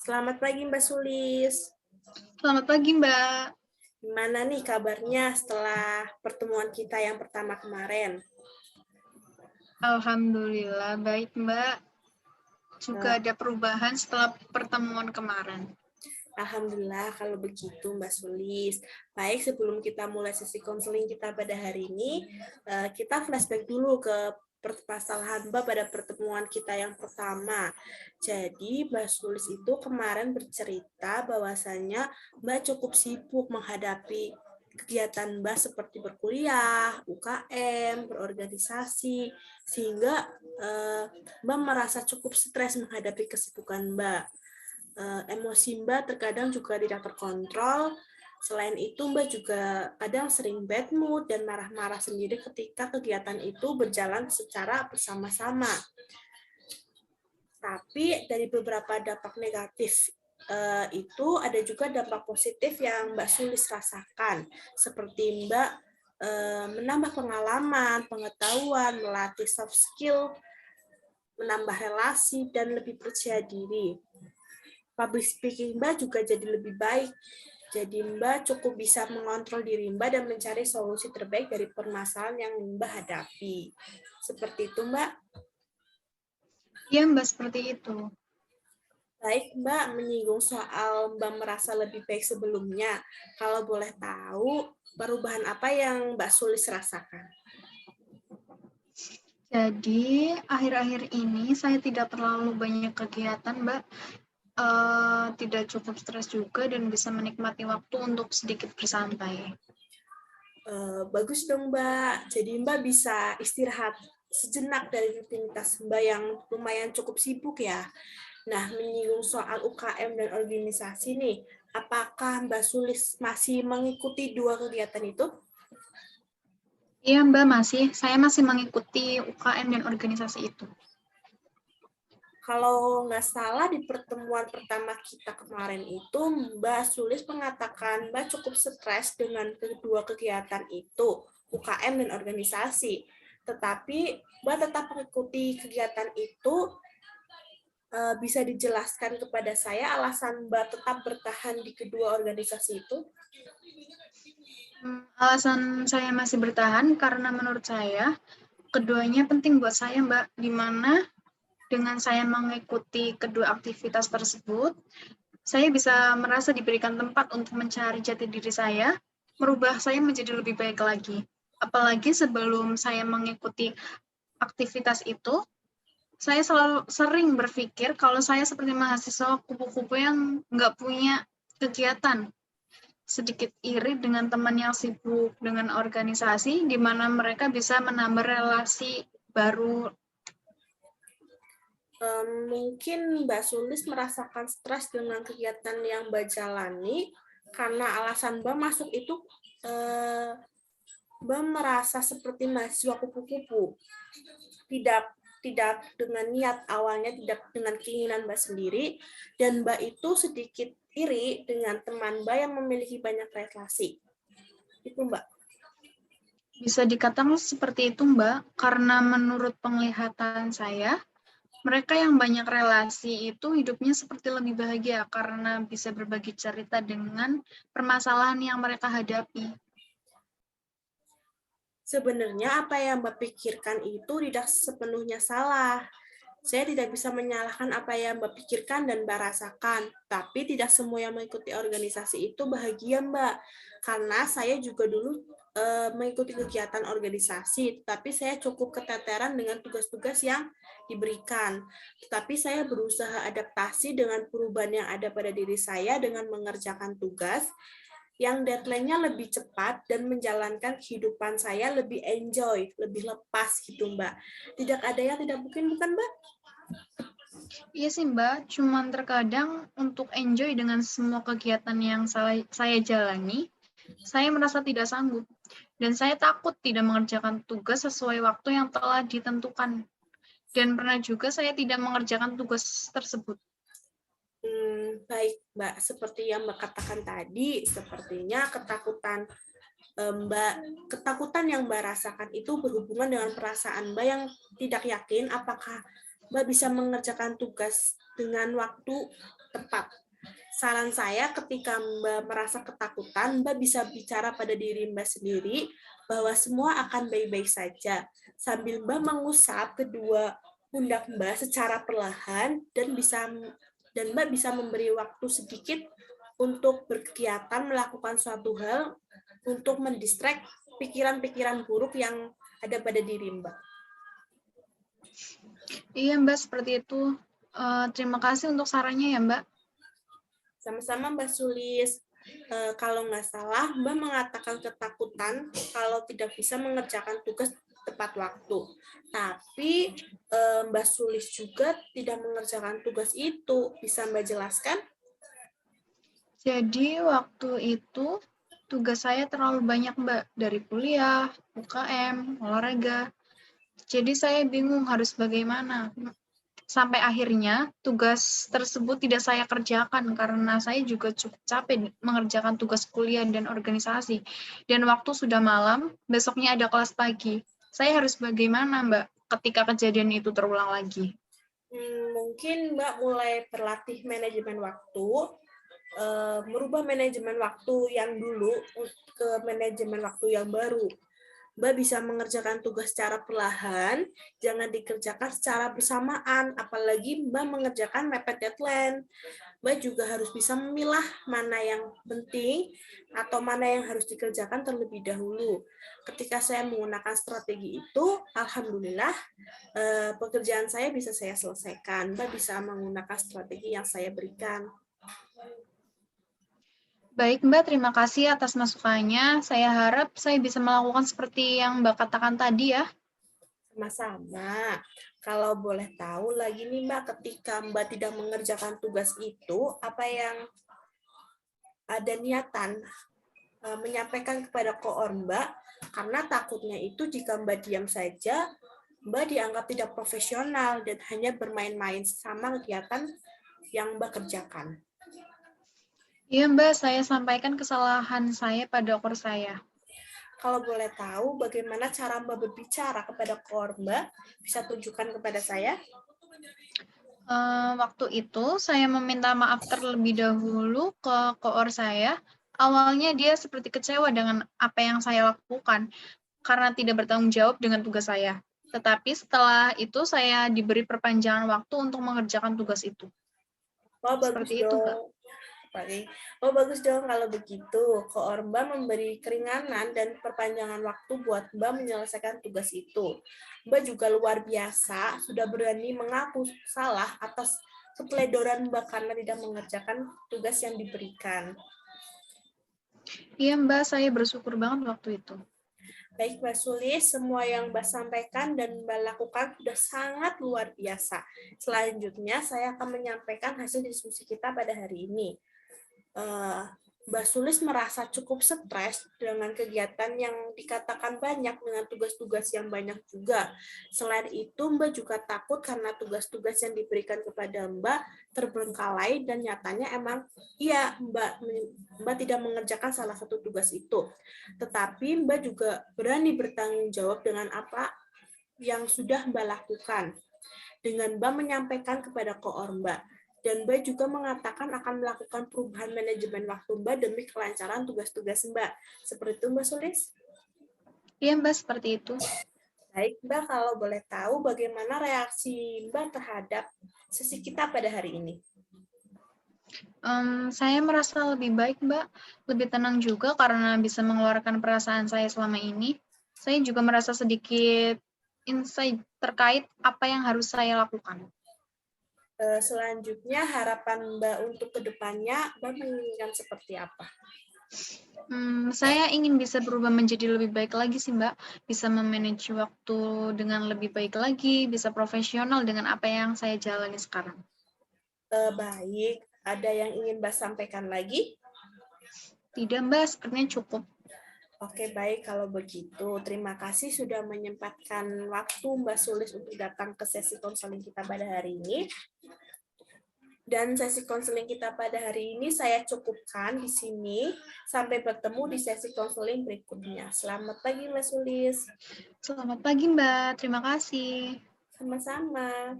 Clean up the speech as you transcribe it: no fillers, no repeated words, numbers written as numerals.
Selamat pagi Mbak Sulis. Selamat pagi, Mbak. Gimana nih kabarnya setelah pertemuan kita yang pertama kemarin? Alhamdulillah, baik, Mbak. Juga ada perubahan setelah pertemuan kemarin. Alhamdulillah kalau begitu Mbak Sulis. Baik, sebelum kita mulai sesi konseling kita pada hari ini, kita flashback dulu ke permasalahan Mbak pada pertemuan kita yang pertama. Jadi Mbak Sulis itu kemarin bercerita bahwasannya Mbak cukup sibuk menghadapi kegiatan Mbak seperti berkuliah, UKM, berorganisasi, sehingga Mbak merasa cukup stres menghadapi kesibukan Mbak. Emosi Mbak terkadang juga tidak terkontrol. Selain itu, Mbak juga kadang sering bad mood dan marah-marah sendiri ketika kegiatan itu berjalan secara bersama-sama. Tapi dari beberapa dampak negatif itu ada juga dampak positif yang Mbak Sulis rasakan, seperti Mbak menambah pengalaman, pengetahuan, melatih soft skill, menambah relasi, dan lebih percaya diri. Public speaking Mbak juga jadi lebih baik. Jadi Mbak cukup bisa mengontrol diri Mbak dan mencari solusi terbaik dari permasalahan yang Mbak hadapi. Seperti itu Mbak. Iya, Mbak, seperti itu. Baik Mbak, menyinggung soal Mbak merasa lebih baik sebelumnya. Kalau boleh tahu, perubahan apa yang Mbak Sulis rasakan? Jadi, akhir-akhir ini saya tidak terlalu banyak kegiatan, Mbak. Tidak cukup stres juga dan bisa menikmati waktu untuk sedikit bersantai. Bagus dong Mbak, jadi Mbak bisa istirahat sejenak dari rutinitas Mbak yang lumayan cukup sibuk ya. Nah, menyinggung soal UKM dan organisasi nih, apakah Mbak Sulis masih mengikuti dua kegiatan itu? Iya, Mbak, saya masih mengikuti UKM dan organisasi itu. Kalau nggak salah di pertemuan pertama kita kemarin itu, Mbak Sulis mengatakan Mbak cukup stres dengan kedua kegiatan itu, UKM dan organisasi. Tetapi Mbak tetap mengikuti kegiatan itu, bisa dijelaskan kepada saya alasan Mbak tetap bertahan di kedua organisasi itu? Alasan saya masih bertahan karena menurut saya, keduanya penting buat saya, Mbak, di mana dengan saya mengikuti kedua aktivitas tersebut, saya bisa merasa diberikan tempat untuk mencari jati diri saya, merubah saya menjadi lebih baik lagi. Apalagi sebelum saya mengikuti aktivitas itu, saya selalu sering berpikir kalau saya seperti mahasiswa kupu-kupu yang nggak punya kegiatan. Sedikit iri dengan teman yang sibuk dengan organisasi, di mana mereka bisa menambah relasi baru. Mungkin Mbak Sulis merasakan stres dengan kegiatan yang Mbak jalani karena alasan Mbak masuk itu Mbak merasa seperti mahasiswa kupu-kupu, tidak tidak dengan niat awalnya, tidak dengan keinginan Mbak sendiri, dan Mbak itu sedikit iri dengan teman Mbak yang memiliki banyak relasi. Itu Mbak. Bisa dikatakan seperti itu, Mbak, karena menurut penglihatan saya, mereka yang banyak relasi itu hidupnya seperti lebih bahagia karena bisa berbagi cerita dengan permasalahan yang mereka hadapi. Sebenarnya apa yang Mbak pikirkan itu tidak sepenuhnya salah. Saya tidak bisa menyalahkan apa yang Mbak pikirkan dan Mbak rasakan, tapi tidak semua yang mengikuti organisasi itu bahagia, Mbak. Karena saya juga dulu mengikuti kegiatan organisasi, tapi saya cukup keteteran dengan tugas-tugas yang diberikan. Tetapi saya berusaha adaptasi dengan perubahan yang ada pada diri saya dengan mengerjakan tugas yang deadline-nya lebih cepat dan menjalankan kehidupan saya lebih enjoy, lebih lepas gitu, Mbak. Tidak ada yang tidak mungkin, bukan, Mbak? Iya sih, Mbak, cuman terkadang untuk enjoy dengan semua kegiatan yang saya jalani, saya merasa tidak sanggup, dan saya takut tidak mengerjakan tugas sesuai waktu yang telah ditentukan. Dan pernah juga saya tidak mengerjakan tugas tersebut. Baik, Mbak. Seperti yang Mbak katakan tadi, sepertinya ketakutan yang Mbak rasakan itu berhubungan dengan perasaan Mbak yang tidak yakin apakah Mbak bisa mengerjakan tugas dengan waktu tepat. Saran saya ketika Mbak merasa ketakutan, Mbak bisa bicara pada diri Mbak sendiri bahwa semua akan baik-baik saja. Sambil Mbak mengusap kedua pundak Mbak secara perlahan dan Mbak bisa memberi waktu sedikit untuk berkegiatan melakukan suatu hal untuk mendistract pikiran-pikiran buruk yang ada pada diri Mbak. Iya Mbak, seperti itu. Terima kasih untuk sarannya ya Mbak. Sama-sama Mbak Sulis. Kalau nggak salah, Mbak mengatakan ketakutan kalau tidak bisa mengerjakan tugas tepat waktu. Tapi Mbak Sulis juga tidak mengerjakan tugas itu. Bisa Mbak jelaskan? Jadi waktu itu tugas saya terlalu banyak Mbak, dari kuliah, UKM, olahraga. Jadi saya bingung harus bagaimana. Sampai akhirnya tugas tersebut tidak saya kerjakan karena saya juga cukup capek mengerjakan tugas kuliah dan organisasi. Dan waktu sudah malam, besoknya ada kelas pagi. Saya harus bagaimana Mbak ketika kejadian itu terulang lagi? Mungkin Mbak mulai berlatih manajemen waktu, merubah manajemen waktu yang dulu ke manajemen waktu yang baru. Mbak bisa mengerjakan tugas secara perlahan, jangan dikerjakan secara bersamaan, apalagi Mbak mengerjakan mepet deadline. Mbak juga harus bisa memilah mana yang penting atau mana yang harus dikerjakan terlebih dahulu. Ketika saya menggunakan strategi itu, alhamdulillah pekerjaan saya bisa saya selesaikan. Mbak bisa menggunakan strategi yang saya berikan. Baik Mbak, terima kasih atas masukannya. Saya harap saya bisa melakukan seperti yang Mbak katakan tadi ya. Sama-sama. Kalau boleh tahu lagi nih Mbak, ketika Mbak tidak mengerjakan tugas itu, apa yang ada niatan menyampaikan kepada koor Mbak, karena takutnya itu jika Mbak diam saja, Mbak dianggap tidak profesional dan hanya bermain-main sama kegiatan yang Mbak kerjakan. Iya Mbak, saya sampaikan kesalahan saya pada koor saya. Kalau boleh tahu bagaimana cara Mbak berbicara kepada koor Mbak, bisa tunjukkan kepada saya? Waktu itu saya meminta maaf terlebih dahulu ke koor saya. Awalnya dia seperti kecewa dengan apa yang saya lakukan karena tidak bertanggung jawab dengan tugas saya. Tetapi setelah itu saya diberi perpanjangan waktu untuk mengerjakan tugas itu. Oh, bagus Seperti itu, Mbak. dong. Oh, bagus dong kalau begitu. Koor Mbak memberi keringanan dan perpanjangan waktu buat Mbak menyelesaikan tugas itu. Mbak juga luar biasa, sudah berani mengaku salah atas keteledoran Mbak karena tidak mengerjakan tugas yang diberikan. Iya, Mbak, saya bersyukur banget waktu itu. Baik Mbak Sulis, semua yang Mbak sampaikan dan Mbak lakukan sudah sangat luar biasa. Selanjutnya saya akan menyampaikan hasil diskusi kita pada hari ini. Mbak Sulis merasa cukup stres dengan kegiatan yang dikatakan banyak dengan tugas-tugas yang banyak juga. Selain itu, Mbak juga takut karena tugas-tugas yang diberikan kepada Mbak terbengkalai dan nyatanya emang iya Mbak tidak mengerjakan salah satu tugas itu. Tetapi Mbak juga berani bertanggung jawab dengan apa yang sudah Mbak lakukan. Dengan Mbak menyampaikan kepada koor Mbak. Dan Mbak juga mengatakan akan melakukan perubahan manajemen waktu Mbak demi kelancaran tugas-tugas Mbak. Seperti itu Mbak Sulis? Iya, Mbak, seperti itu. Baik Mbak, kalau boleh tahu bagaimana reaksi Mbak terhadap sesi kita pada hari ini? Saya merasa lebih baik, Mbak. Lebih tenang juga karena bisa mengeluarkan perasaan saya selama ini. Saya juga merasa sedikit insight terkait apa yang harus saya lakukan. Selanjutnya, harapan Mbak untuk kedepannya, Mbak menginginkan seperti apa? Saya ingin bisa berubah menjadi lebih baik lagi sih, Mbak. Bisa memanage waktu dengan lebih baik lagi, bisa profesional dengan apa yang saya jalani sekarang. Baik, ada yang ingin Mbak sampaikan lagi? Tidak, Mbak, sepertinya cukup. Oke, baik kalau begitu. Terima kasih sudah menyempatkan waktu Mbak Sulis untuk datang ke sesi konseling kita pada hari ini. Dan sesi konseling kita pada hari ini saya cukupkan di sini. Sampai bertemu di sesi konseling berikutnya. Selamat pagi, Mbak Sulis. Selamat pagi, Mbak. Terima kasih. Sama-sama.